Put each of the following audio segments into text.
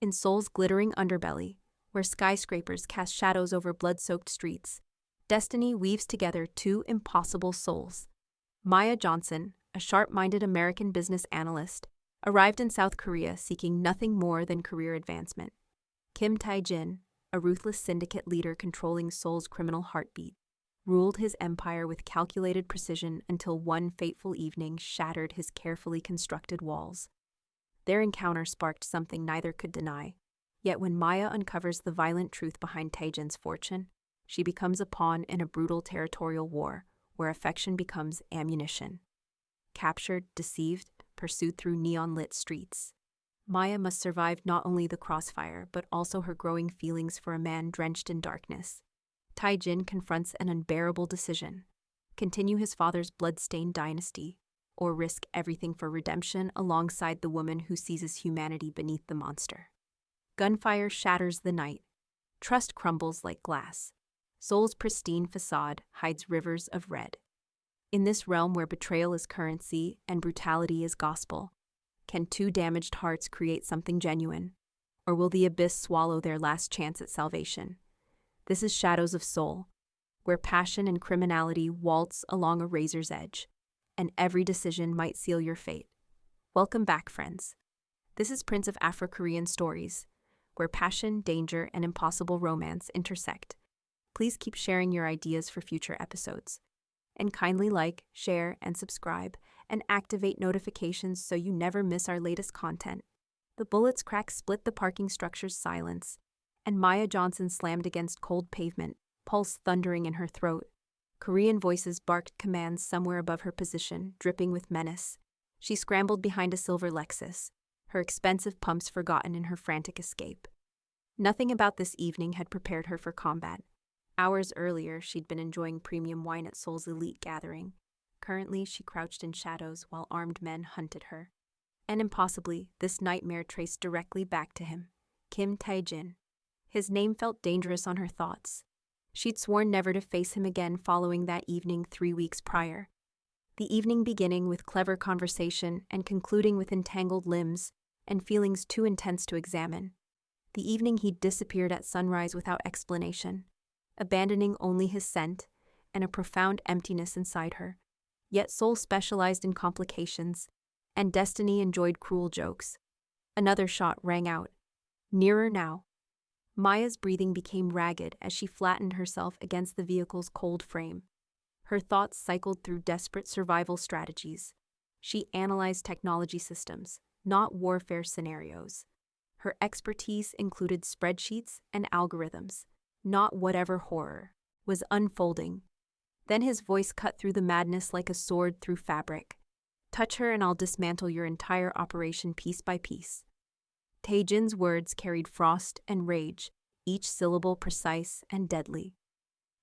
In Seoul's glittering underbelly, where skyscrapers cast shadows over blood-soaked streets, destiny weaves together two impossible souls. Maya Johnson, a sharp-minded American business analyst, arrived in South Korea seeking nothing more than career advancement. Kim Tae-jin, a ruthless syndicate leader controlling Seoul's criminal heartbeat, ruled his empire with calculated precision until one fateful evening shattered his carefully constructed walls. Their encounter sparked something neither could deny. Yet when Maya uncovers the violent truth behind Tae-jin's fortune, she becomes a pawn in a brutal territorial war where affection becomes ammunition. Captured, deceived, pursued through neon-lit streets, Maya must survive not only the crossfire but also her growing feelings for a man drenched in darkness. Tae-jin confronts an unbearable decision: continue his father's blood-stained dynasty, or risk everything for redemption alongside the woman who seizes humanity beneath the monster. Gunfire shatters the night. Trust crumbles like glass. Seoul's pristine facade hides rivers of red. In this realm where betrayal is currency and brutality is gospel, can two damaged hearts create something genuine? Or will the abyss swallow their last chance at salvation? This is Shadows of Seoul, where passion and criminality waltz along a razor's edge, and every decision might seal your fate. Welcome back, friends. This is Prince of Afro-Korean Stories, where passion, danger, and impossible romance intersect. Please keep sharing your ideas for future episodes. And kindly like, share, and subscribe, and activate notifications so you never miss our latest content. The bullets crack split the parking structure's silence, and Maya Johnson slammed against cold pavement, pulse thundering in her throat. Korean voices barked commands somewhere above her position, dripping with menace. She scrambled behind a silver Lexus, her expensive pumps forgotten in her frantic escape. Nothing about this evening had prepared her for combat. Hours earlier, she'd been enjoying premium wine at Seoul's elite gathering. Currently, she crouched in shadows while armed men hunted her. And impossibly, this nightmare traced directly back to him, Kim Tae-jin. His name felt dangerous on her thoughts. She'd sworn never to face him again following that evening 3 weeks prior. The evening beginning with clever conversation and concluding with entangled limbs and feelings too intense to examine. The evening he'd disappeared at sunrise without explanation, abandoning only his scent and a profound emptiness inside her. Yet Seoul specialized in complications, and destiny enjoyed cruel jokes. Another shot rang out. Nearer now. Maya's breathing became ragged as she flattened herself against the vehicle's cold frame. Her thoughts cycled through desperate survival strategies. She analyzed technology systems, not warfare scenarios. Her expertise included spreadsheets and algorithms, not whatever horror was unfolding. Then his voice cut through the madness like a sword through fabric. Touch her and I'll dismantle your entire operation piece by piece. Tae-jin's words carried frost and rage, each syllable precise and deadly.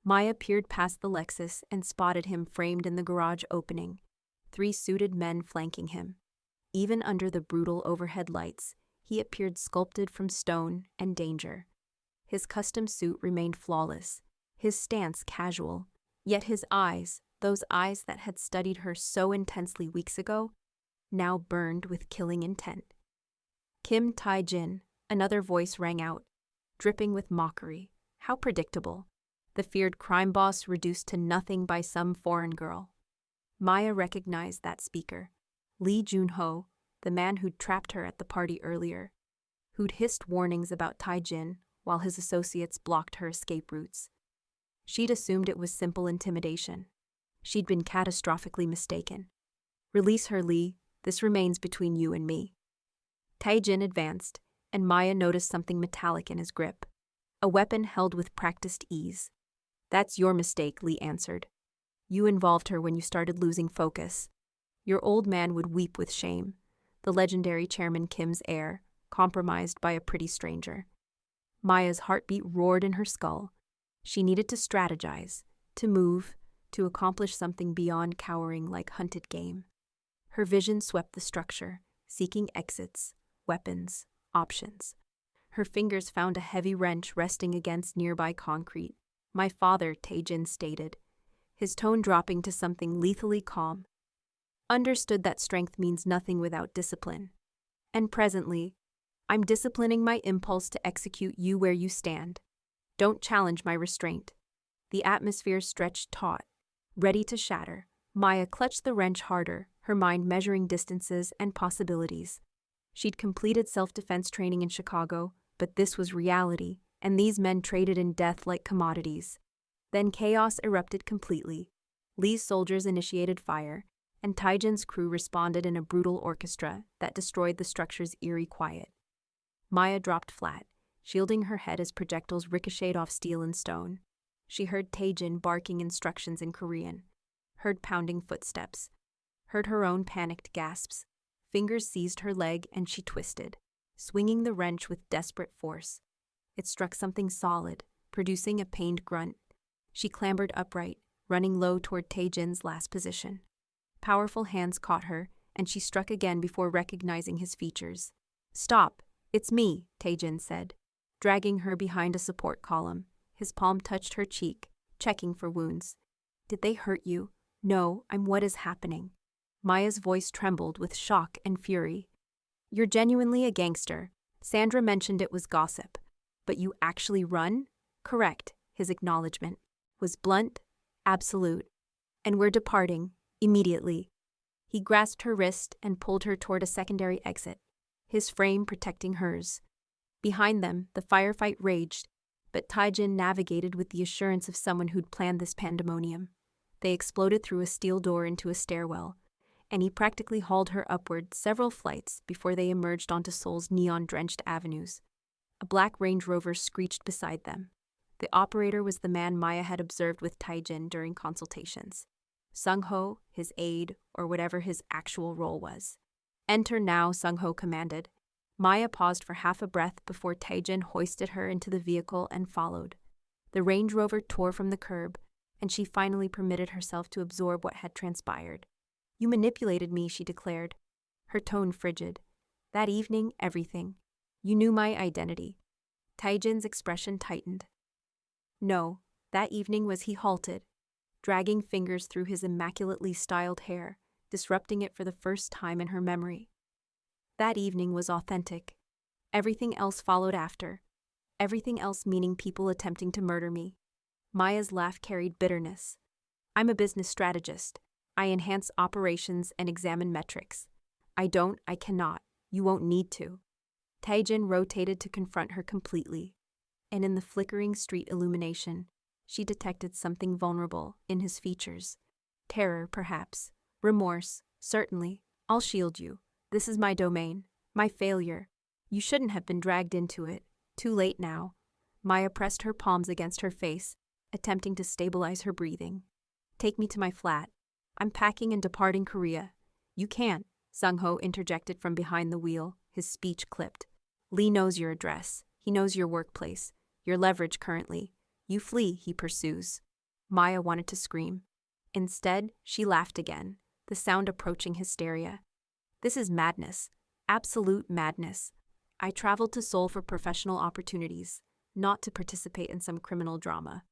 Maya peered past the Lexus and spotted him framed in the garage opening, 3 suited men flanking him. Even under the brutal overhead lights, he appeared sculpted from stone and danger. His custom suit remained flawless, his stance casual, yet his eyes, those eyes that had studied her so intensely weeks ago, now burned with killing intent. Kim Tae-jin, another voice rang out, dripping with mockery. How predictable. The feared crime boss reduced to nothing by some foreign girl. Maya recognized that speaker. Lee Jun-ho, the man who'd trapped her at the party earlier, who'd hissed warnings about Tae-jin while his associates blocked her escape routes. She'd assumed it was simple intimidation. She'd been catastrophically mistaken. Release her, Lee. This remains between you and me. Tae-jin advanced, and Maya noticed something metallic in his grip. A weapon held with practiced ease. That's your mistake, Lee answered. You involved her when you started losing focus. Your old man would weep with shame, the legendary Chairman Kim's heir, compromised by a pretty stranger. Maya's heartbeat roared in her skull. She needed to strategize, to move, to accomplish something beyond cowering like hunted game. Her vision swept the structure, seeking exits, weapons, options. Her fingers found a heavy wrench resting against nearby concrete. My father, Tae-jin stated, his tone dropping to something lethally calm. Understood that strength means nothing without discipline. And presently, I'm disciplining my impulse to execute you where you stand. Don't challenge my restraint. The atmosphere stretched taut, ready to shatter. Maya clutched the wrench harder, her mind measuring distances and possibilities. She'd completed self-defense training in Chicago, but this was reality, and these men traded in death like commodities. Then chaos erupted completely. Lee's soldiers initiated fire, and Taijin's crew responded in a brutal orchestra that destroyed the structure's eerie quiet. Maya dropped flat, shielding her head as projectiles ricocheted off steel and stone. She heard Taijin barking instructions in Korean, heard pounding footsteps, heard her own panicked gasps. Fingers seized her leg and she twisted, swinging the wrench with desperate force. It struck something solid, producing a pained grunt. She clambered upright, running low toward Taijin's last position. Powerful hands caught her, and she struck again before recognizing his features. "Stop! It's me," Taijin said, dragging her behind a support column. His palm touched her cheek, checking for wounds. "Did they hurt you?" "No, I'm what is happening." Maya's voice trembled with shock and fury. "You're genuinely a gangster. Sandra mentioned it was gossip. But you actually run?" "Correct." His acknowledgement was blunt, absolute. "And we're departing, immediately." He grasped her wrist and pulled her toward a secondary exit, his frame protecting hers. Behind them, the firefight raged, but Taijin navigated with the assurance of someone who'd planned this pandemonium. They exploded through a steel door into a stairwell, and he practically hauled her upward several flights before they emerged onto Seoul's neon-drenched avenues. A black Range Rover screeched beside them. The operator was the man Maya had observed with Taijin during consultations. Sung-ho, his aide, or whatever his actual role was. "Enter now," Sung-ho commanded. Maya paused for half a breath before Taijin hoisted her into the vehicle and followed. The Range Rover tore from the curb, and she finally permitted herself to absorb what had transpired. "You manipulated me," she declared, her tone frigid. "That evening, everything. You knew my identity." Taijin's expression tightened. "No, that evening was," he halted, dragging fingers through his immaculately styled hair, disrupting it for the first time in her memory. "That evening was authentic. Everything else followed after. Everything else meaning people attempting to murder me." Maya's laugh carried bitterness. "I'm a business strategist. I enhance operations and examine metrics. I cannot. You won't need to." Taijin rotated to confront her completely, and in the flickering street illumination, she detected something vulnerable in his features. Terror, perhaps. Remorse, certainly. "I'll shield you. This is my domain. My failure. You shouldn't have been dragged into it. Too late now." Maya pressed her palms against her face, attempting to stabilize her breathing. "Take me to my flat. I'm packing and departing Korea." "You can't," Sung-ho interjected from behind the wheel, his speech clipped. "Lee knows your address. He knows your workplace, your leverage currently. You flee, he pursues." Maya wanted to scream. Instead, she laughed again, the sound approaching hysteria. "This is madness. Absolute madness. I traveled to Seoul for professional opportunities, not to participate in some criminal drama."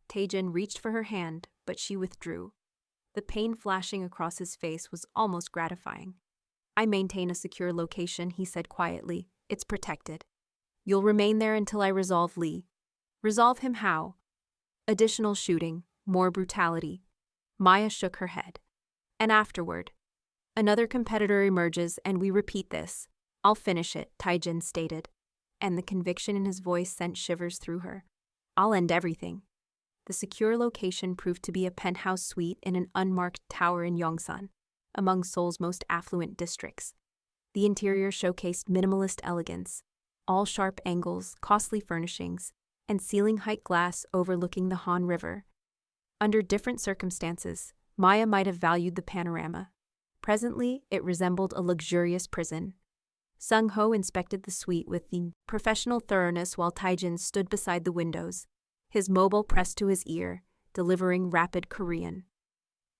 Taijin reached for her hand, but she withdrew. The pain flashing across his face was almost gratifying. "I maintain a secure location," he said quietly. "It's protected. You'll remain there until I resolve Lee." "Resolve him how?" "Additional shooting, more brutality." Maya shook her head. "And afterward? Another competitor emerges and we repeat this. I'll finish it," Taijin stated, and the conviction in his voice sent shivers through her. "I'll end everything." The secure location proved to be a penthouse suite in an unmarked tower in Yongsan, among Seoul's most affluent districts. The interior showcased minimalist elegance, all sharp angles, costly furnishings, and ceiling-height glass overlooking the Han River. Under different circumstances, Maya might have valued the panorama. Presently, it resembled a luxurious prison. Sung-ho inspected the suite with the professional thoroughness while Taijin stood beside the windows, his mobile pressed to his ear, delivering rapid Korean.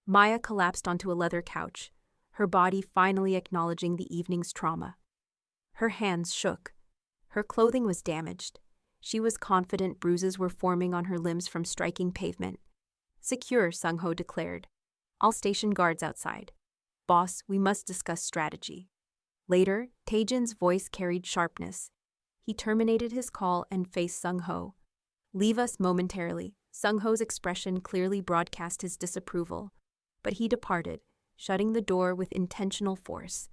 Maya collapsed onto a leather couch, her body finally acknowledging the evening's trauma. Her hands shook. Her clothing was damaged. She was confident bruises were forming on her limbs from striking pavement. "Secure," Sung-ho declared. "I'll station guards outside. Boss, we must discuss strategy." Later, Taejin's voice carried sharpness. He terminated his call and faced Sung-ho. "Leave us momentarily." Sung-ho's expression clearly broadcast his disapproval, but he departed, shutting the door with intentional force.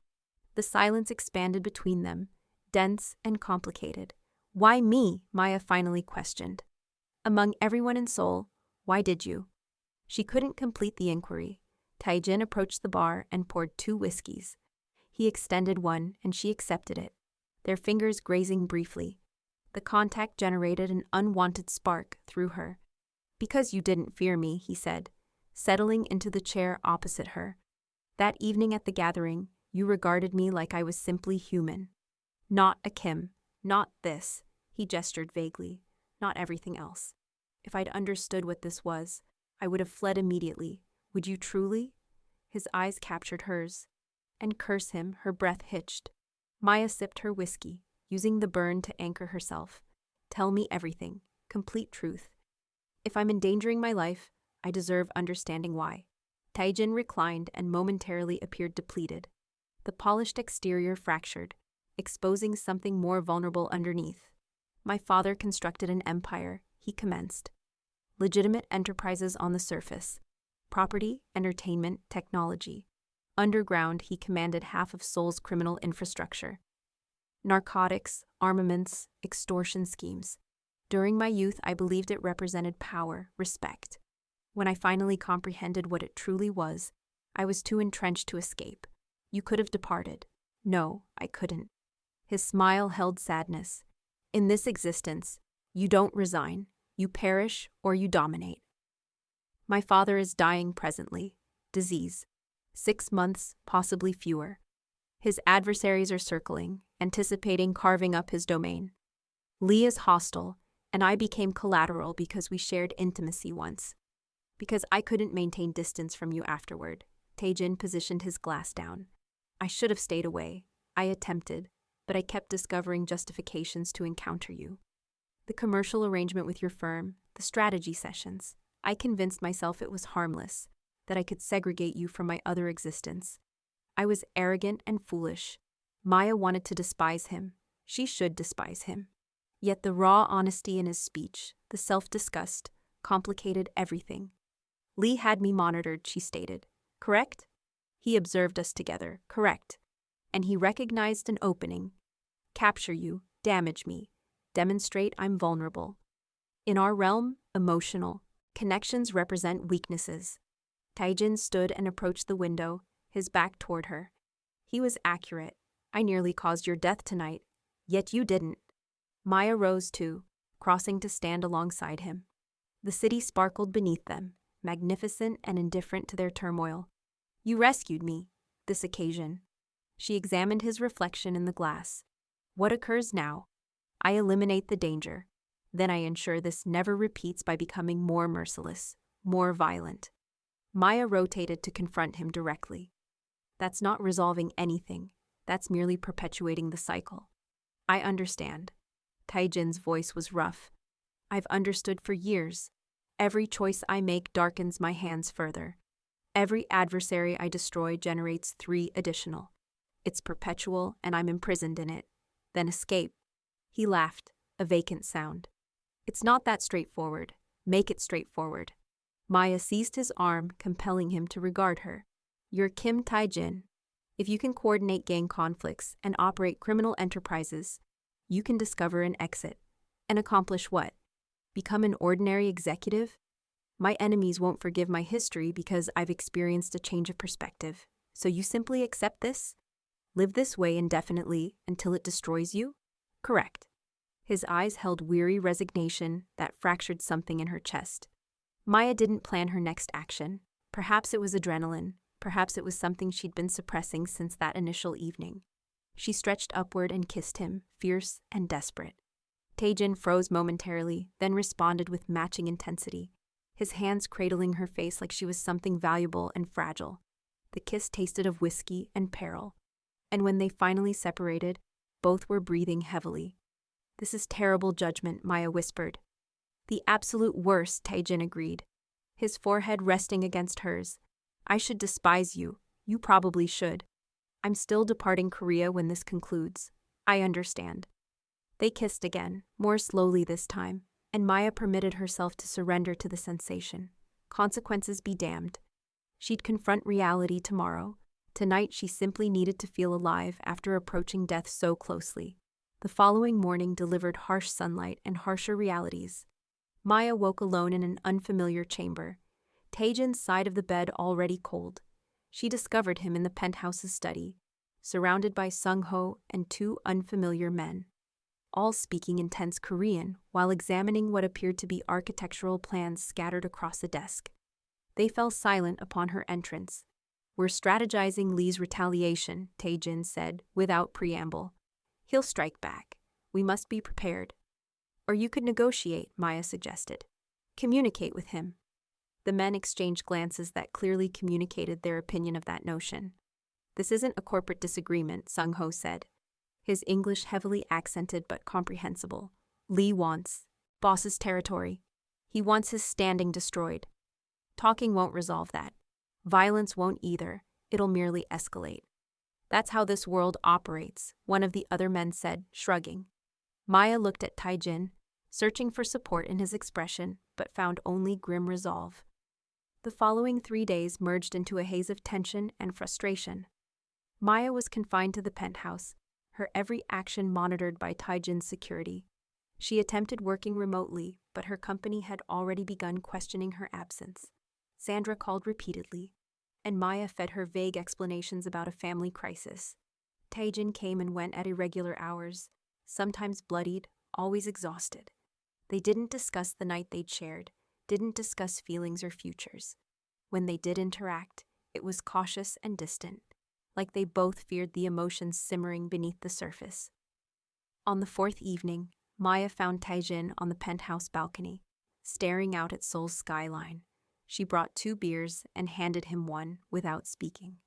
The silence expanded between them, dense and complicated. "Why me?" Maya finally questioned. "Among everyone in Seoul, why did you?" She couldn't complete the inquiry. Taejin approached the bar and poured 2 whiskeys. He extended one, and she accepted it, their fingers grazing briefly. The contact generated an unwanted spark through her. "Because you didn't fear me," he said, settling into the chair opposite her. "That evening at the gathering, you regarded me like I was simply human. Not a Kim, not this," he gestured vaguely, "not everything else. If I'd understood what this was, I would have fled immediately. Would you truly?" His eyes captured hers. "And curse him," her breath hitched. Maya sipped her whiskey, using the burn to anchor herself. "Tell me everything, complete truth. If I'm endangering my life, I deserve understanding why." Taejin reclined and momentarily appeared depleted. The polished exterior fractured, exposing something more vulnerable underneath. "My father constructed an empire," he commenced. "Legitimate enterprises on the surface. Property, entertainment, technology. Underground, he commanded half of Seoul's criminal infrastructure. Narcotics, armaments, extortion schemes. During my youth, I believed it represented power, respect. When I finally comprehended what it truly was, I was too entrenched to escape. You could have departed. No, I couldn't." His smile held sadness. "In this existence, you don't resign. You perish or you dominate. My father is dying presently. Disease. 6 months, possibly fewer. His adversaries are circling, anticipating carving up his domain. Lee is hostile, and I became collateral because we shared intimacy once. Because I couldn't maintain distance from you afterward." Taejin positioned his glass down. "I should have stayed away. I attempted, but I kept discovering justifications to encounter you. The commercial arrangement with your firm, the strategy sessions. I convinced myself it was harmless, that I could segregate you from my other existence. I was arrogant and foolish. Maya wanted to despise him. She should despise him. Yet the raw honesty in his speech, the self-disgust, complicated everything. Lee had me monitored," she stated. "Correct?" He observed us together. "Correct. And he recognized an opening. Capture you, damage me, demonstrate I'm vulnerable. In our realm, emotional, connections represent weaknesses." Taejin stood and approached the window, his back toward her. He was accurate. "I nearly caused your death tonight, yet you didn't." Maya rose too, crossing to stand alongside him. The city sparkled beneath them, magnificent and indifferent to their turmoil. "You rescued me, this occasion." She examined his reflection in the glass. "What occurs now? I eliminate the danger. Then I ensure this never repeats by becoming more merciless, more violent." Maya rotated to confront him directly. "That's not resolving anything. That's merely perpetuating the cycle." "I understand." Taejin's voice was rough. "I've understood for years. Every choice I make darkens my hands further. Every adversary I destroy generates 3 additional. It's perpetual, and I'm imprisoned in it. Then escape." He laughed, a vacant sound. "It's not that straightforward. Make it straightforward." Maya seized his arm, compelling him to regard her. "You're Kim Taejin. If you can coordinate gang conflicts and operate criminal enterprises, you can discover an exit. And accomplish what? Become an ordinary executive? My enemies won't forgive my history because I've experienced a change of perspective. So you simply accept this? Live this way indefinitely until it destroys you? Correct." His eyes held weary resignation that fractured something in her chest. Maya didn't plan her next action. Perhaps it was adrenaline. Perhaps it was something she'd been suppressing since that initial evening. She stretched upward and kissed him, fierce and desperate. Taejin froze momentarily, then responded with matching intensity, his hands cradling her face like she was something valuable and fragile. The kiss tasted of whiskey and peril. And when they finally separated, both were breathing heavily. "This is terrible judgment," Maya whispered. "The absolute worst," Taejin agreed, his forehead resting against hers. "I should despise you. You probably should. I'm still departing Korea when this concludes. I understand. They kissed again, more slowly this time, and Maya permitted herself to surrender to the sensation. Consequences be damned. She'd confront reality tomorrow. Tonight she simply needed to feel alive after approaching death so closely. The following morning delivered harsh sunlight and harsher realities. Maya woke alone in an unfamiliar chamber. Taejin's side of the bed already cold. She discovered him in the penthouse's study, surrounded by Sung-ho and two unfamiliar men, all speaking intense Korean while examining what appeared to be architectural plans scattered across the desk. They fell silent upon her entrance. "We're strategizing Lee's retaliation," Taejin said, without preamble. "He'll strike back. We must be prepared." "Or you could negotiate," Maya suggested. "Communicate with him." The men exchanged glances that clearly communicated their opinion of that notion. "This isn't a corporate disagreement," Sung-ho said, his English heavily accented but comprehensible. "Lee wants boss's territory. He wants his standing destroyed. Talking won't resolve that. Violence won't either. It'll merely escalate. That's how this world operates," one of the other men said, shrugging. Maya looked at Taejin, searching for support in his expression, but found only grim resolve. The following 3 days merged into a haze of tension and frustration. Maya was confined to the penthouse, her every action monitored by Taejin's security. She attempted working remotely, but her company had already begun questioning her absence. Sandra called repeatedly, and Maya fed her vague explanations about a family crisis. Taejin came and went at irregular hours, sometimes bloodied, always exhausted. They didn't discuss the night they'd shared, didn't discuss feelings or futures. When they did interact, it was cautious and distant, like they both feared the emotions simmering beneath the surface. On the 4th evening, Maya found Taejin on the penthouse balcony, staring out at Seoul's skyline. She brought 2 beers and handed him one without speaking.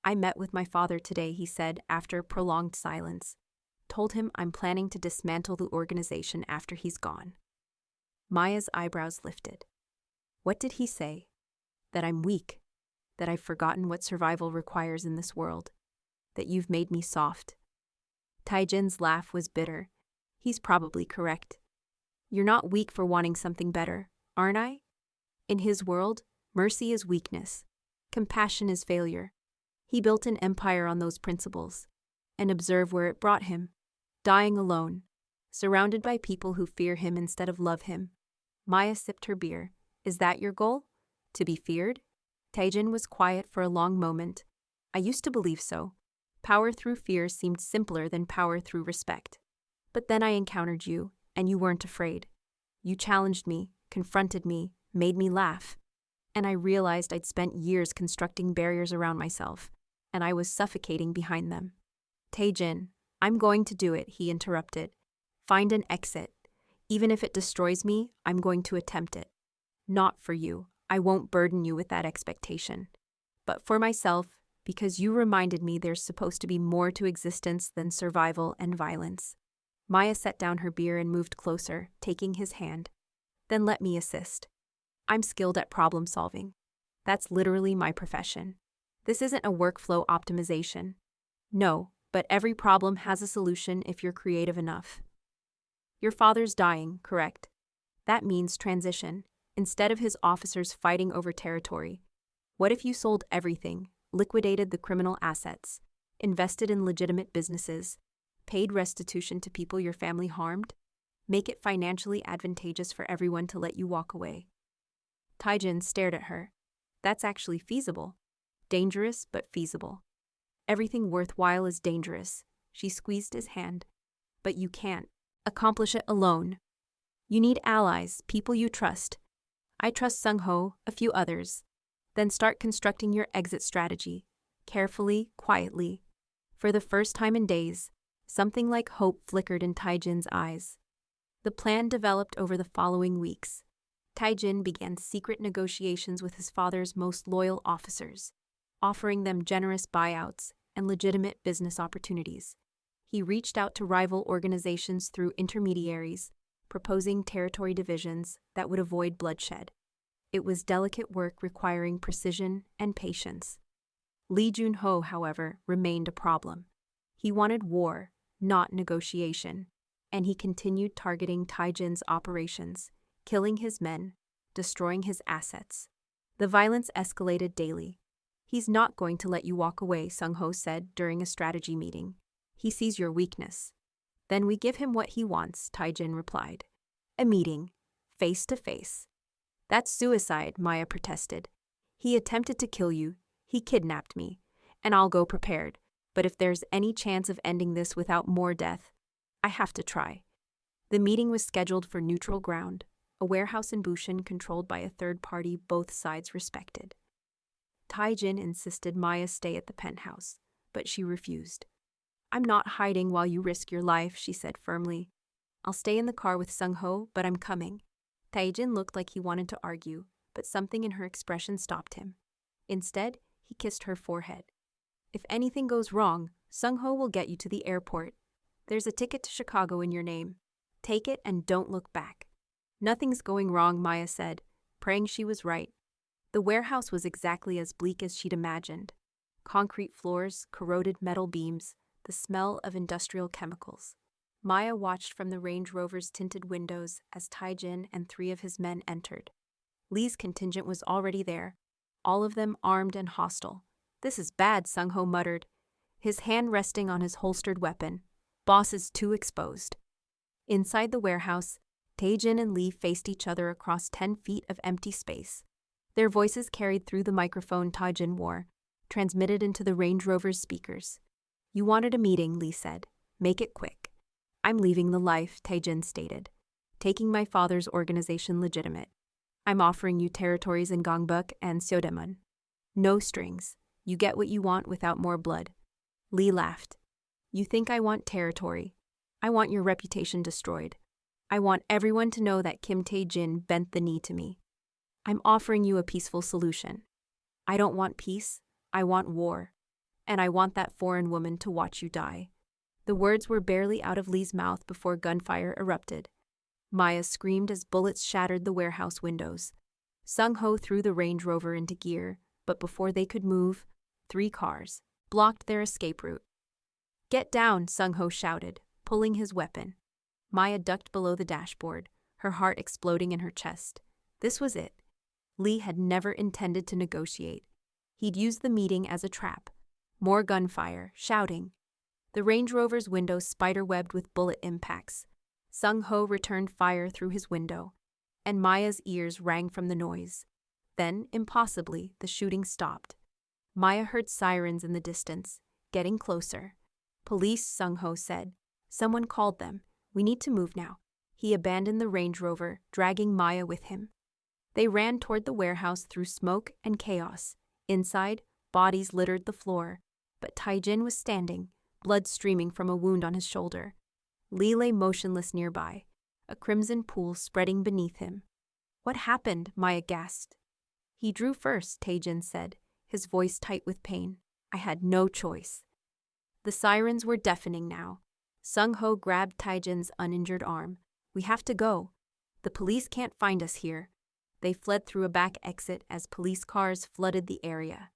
"I met with my father today," he said after a prolonged silence. "Told him I'm planning to dismantle the organization after he's gone." Maya's eyebrows lifted. "What did he say?" "That I'm weak, that I've forgotten what survival requires in this world, that you've made me soft." Taejin's laugh was bitter. He's probably correct. "You're not weak for wanting something better, aren't I?" In his world, mercy is weakness. Compassion is failure. He built an empire on those principles. And observe where it brought him. Dying alone, surrounded by people who fear him instead of love him. Maya sipped her beer. "Is that your goal? To be feared?" Taejin was quiet for a long moment. "I used to believe so. Power through fear seemed simpler than power through respect. But then I encountered you, and you weren't afraid. You challenged me, confronted me, made me laugh. And I realized I'd spent years constructing barriers around myself, and I was suffocating behind them." "Taejin, I'm going to do it," he interrupted. "Find an exit. Even if it destroys me, I'm going to attempt it. Not for you. I won't burden you with that expectation. But for myself, because you reminded me there's supposed to be more to existence than survival and violence." Maya set down her beer and moved closer, taking his hand. "Then let me assist. I'm skilled at problem solving. That's literally my profession. This isn't a workflow optimization. No, but every problem has a solution if you're creative enough. Your father's dying, correct? That means transition. Instead of his officers fighting over territory, what if you sold everything, liquidated the criminal assets, invested in legitimate businesses, paid restitution to people your family harmed? Make it financially advantageous for everyone to let you walk away." Taejin stared at her. "That's actually feasible. Dangerous, but feasible." "Everything worthwhile is dangerous." She squeezed his hand. "But you can't accomplish it alone. You need allies, people you trust. I trust Sung-ho, a few others. Then start constructing your exit strategy. Carefully, quietly." For the first time in days, something like hope flickered in Taejin's eyes. The plan developed over the following weeks. Taejin began secret negotiations with his father's most loyal officers, offering them generous buyouts and legitimate business opportunities. He reached out to rival organizations through intermediaries, proposing territory divisions that would avoid bloodshed. It was delicate work requiring precision and patience. Lee Jun-ho, however, remained a problem. He wanted war, not negotiation, and he continued targeting Taejin's operations, killing his men, destroying his assets. The violence escalated daily. "He's not going to let you walk away," Sung-ho said during a strategy meeting. "He sees your weakness." "Then we give him what he wants," Taejin replied. "A meeting, face to face." "That's suicide," Maya protested. "He attempted to kill you, he kidnapped me, and I'll go prepared. But if there's any chance of ending this without more death, I have to try." The meeting was scheduled for neutral ground, a warehouse in Bushin controlled by a third party both sides respected. Taejin insisted Maya stay at the penthouse, but she refused. "I'm not hiding while you risk your life," she said firmly. "I'll stay in the car with Sung-ho, but I'm coming." Taejin looked like he wanted to argue, but something in her expression stopped him. Instead, he kissed her forehead. "If anything goes wrong, Sung-ho will get you to the airport. There's a ticket to Chicago in your name. Take it and don't look back." "Nothing's going wrong," Maya said, praying she was right. The warehouse was exactly as bleak as she'd imagined. Concrete floors, corroded metal beams, the smell of industrial chemicals. Maya watched from the Range Rover's tinted windows as Taejin and 3 of his men entered. Lee's contingent was already there, all of them armed and hostile. "This is bad," Sung-ho muttered, his hand resting on his holstered weapon. "Boss is too exposed." Inside the warehouse, Taejin and Lee faced each other across 10 feet of empty space. Their voices carried through the microphone Taejin wore, transmitted into the Range Rover's speakers. "You wanted a meeting," Lee said. "Make it quick." "I'm leaving the life," Taejin stated, "taking my father's organization legitimate. I'm offering you territories in Gangbuk and Seodaemun. No strings. You get what you want without more blood." Lee laughed. "You think I want territory? I want your reputation destroyed. I want everyone to know that Kim Tae-jin bent the knee to me. I'm offering you a peaceful solution. I don't want peace, I want war. And I want that foreign woman to watch you die." The words were barely out of Lee's mouth before gunfire erupted. Maya screamed as bullets shattered the warehouse windows. Sung-ho threw the Range Rover into gear, but before they could move, 3 cars blocked their escape route. "Get down," Sung-ho shouted, pulling his weapon. Maya ducked below the dashboard, her heart exploding in her chest. This was it. Lee had never intended to negotiate. He'd used the meeting as a trap. More gunfire, shouting. The Range Rover's window spider-webbed with bullet impacts. Sung-ho returned fire through his window, and Maya's ears rang from the noise. Then, impossibly, the shooting stopped. Maya heard sirens in the distance, getting closer. "Police," Sung-ho said. "Someone called them. We need to move now." He abandoned the Range Rover, dragging Maya with him. They ran toward the warehouse through smoke and chaos. Inside, bodies littered the floor, but Taejin was standing, blood streaming from a wound on his shoulder. Lee lay motionless nearby, a crimson pool spreading beneath him. "What happened?" Maya gasped. "He drew first," Taejin said, his voice tight with pain. "I had no choice." The sirens were deafening now. Sung-ho grabbed Taejin's uninjured arm. "We have to go. The police can't find us here." They fled through a back exit as police cars flooded the area.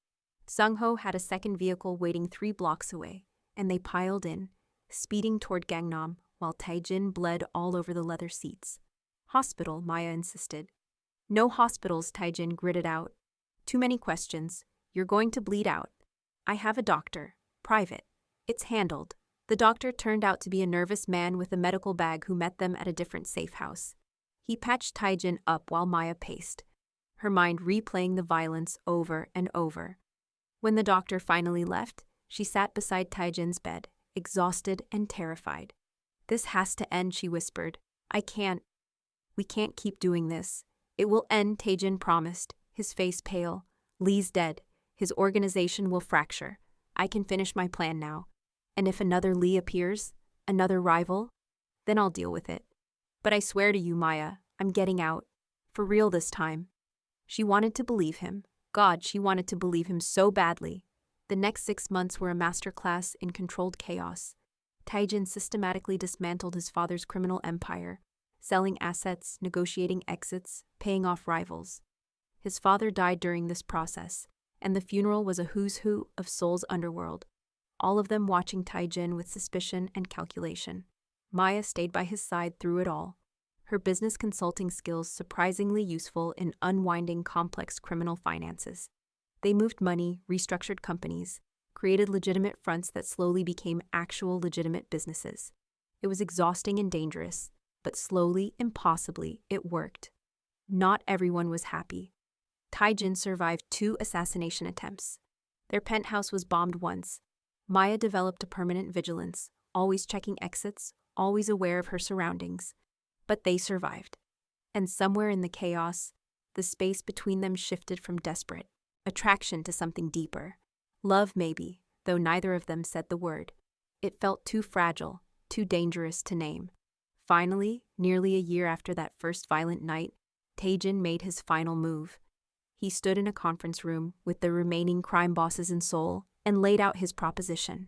Sung-ho had a second vehicle waiting 3 blocks away, and they piled in, speeding toward Gangnam while Taejin bled all over the leather seats. "Hospital," Maya insisted. "No hospitals," Taejin gritted out. "Too many questions. You're going to bleed out. I have a doctor. Private. It's handled." The doctor turned out to be a nervous man with a medical bag who met them at a different safe house. He patched Taejin up while Maya paced, her mind replaying the violence over and over. When the doctor finally left, she sat beside Taejin's bed, exhausted and terrified. "This has to end," she whispered. We can't keep doing this. It will end," Taejin promised, his face pale. "Lee's dead. His organization will fracture. I can finish my plan now. And if another Lee appears, another rival, then I'll deal with it. But I swear to you, Maya, I'm getting out. For real this time." She wanted to believe him. God, she wanted to believe him so badly. The next 6 months were a masterclass in controlled chaos. Taejin systematically dismantled his father's criminal empire, selling assets, negotiating exits, paying off rivals. His father died during this process, and the funeral was a who's who of Seoul's underworld, all of them watching Tae-jin with suspicion and calculation. Maya stayed by his side through it all, her business consulting skills surprisingly useful in unwinding complex criminal finances. They moved money, restructured companies, created legitimate fronts that slowly became actual legitimate businesses. It was exhausting and dangerous, but slowly, impossibly, it worked. Not everyone was happy. Tae-jin survived 2 assassination attempts. Their penthouse was bombed once. Maya developed a permanent vigilance, always checking exits, always aware of her surroundings. But they survived. And somewhere in the chaos, the space between them shifted from desperate attraction to something deeper. Love, maybe, though neither of them said the word. It felt too fragile, too dangerous to name. Finally, nearly a year after that first violent night, Tae-jin made his final move. He stood in a conference room with the remaining crime bosses in Seoul and laid out his proposition.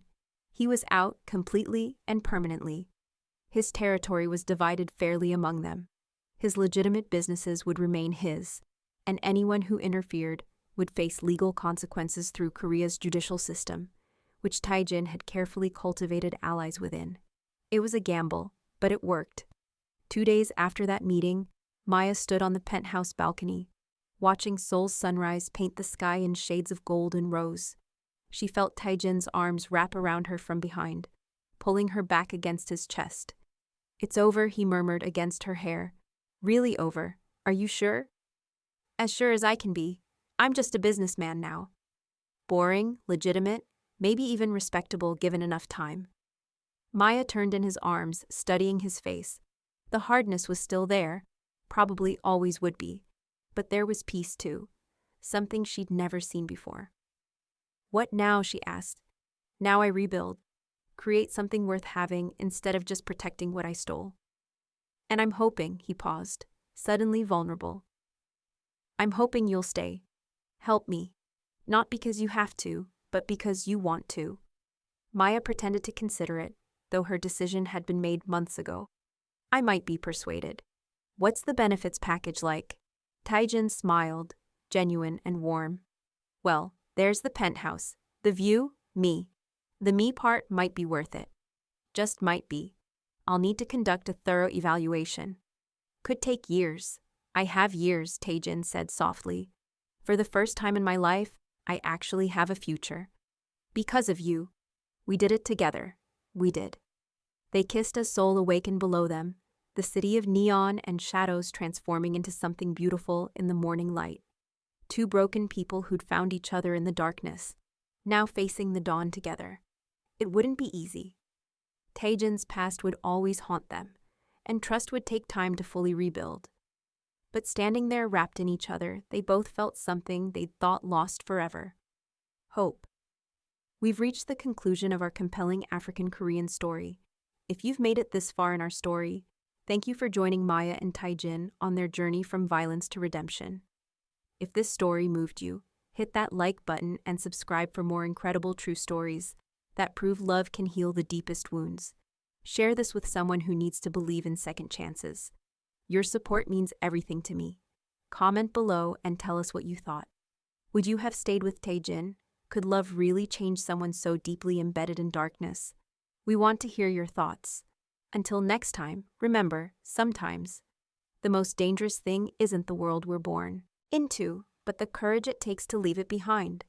He was out completely and permanently. His territory was divided fairly among them. His legitimate businesses would remain his, and anyone who interfered would face legal consequences through Korea's judicial system, which Tae-jin had carefully cultivated allies within. It was a gamble, but it worked. 2 days after that meeting, Maya stood on the penthouse balcony, watching Seoul's sunrise paint the sky in shades of gold and rose. She felt Tae-jin's arms wrap around her from behind, pulling her back against his chest. "It's over," he murmured against her hair. "Really over. Are you sure?" "As sure as I can be. I'm just a businessman now. Boring, legitimate, maybe even respectable given enough time." Maya turned in his arms, studying his face. The hardness was still there, probably always would be. But there was peace too, something she'd never seen before. "What now?" she asked. "Now I rebuild. Create something worth having instead of just protecting what I stole. And I'm hoping," he paused, suddenly vulnerable. "I'm hoping you'll stay. Help me. Not because you have to, but because you want to." Maya pretended to consider it, though her decision had been made months ago. "I might be persuaded. What's the benefits package like?" Tae-jin smiled, genuine and warm. "Well, there's the penthouse. The view, me. The me part might be worth it. Just might be. I'll need to conduct a thorough evaluation. Could take years. I have years," Tae-jin said softly. "For the first time in my life, I actually have a future. Because of you. We did it together. We did." They kissed as Seoul awakened below them, the city of neon and shadows transforming into something beautiful in the morning light. 2 broken people who'd found each other in the darkness, now facing the dawn together. It wouldn't be easy. Tae-jin's past would always haunt them, and trust would take time to fully rebuild. But standing there wrapped in each other, they both felt something they'd thought lost forever. Hope. We've reached the conclusion of our compelling African-Korean story. If you've made it this far in our story, thank you for joining Maya and Tae-jin on their journey from violence to redemption. If this story moved you, hit that like button and subscribe for more incredible true stories that prove love can heal the deepest wounds. Share this with someone who needs to believe in second chances. Your support means everything to me. Comment below and tell us what you thought. Would you have stayed with Tae-jin? Could love really change someone so deeply embedded in darkness? We want to hear your thoughts. Until next time, remember, sometimes, the most dangerous thing isn't the world we're born into, but the courage it takes to leave it behind.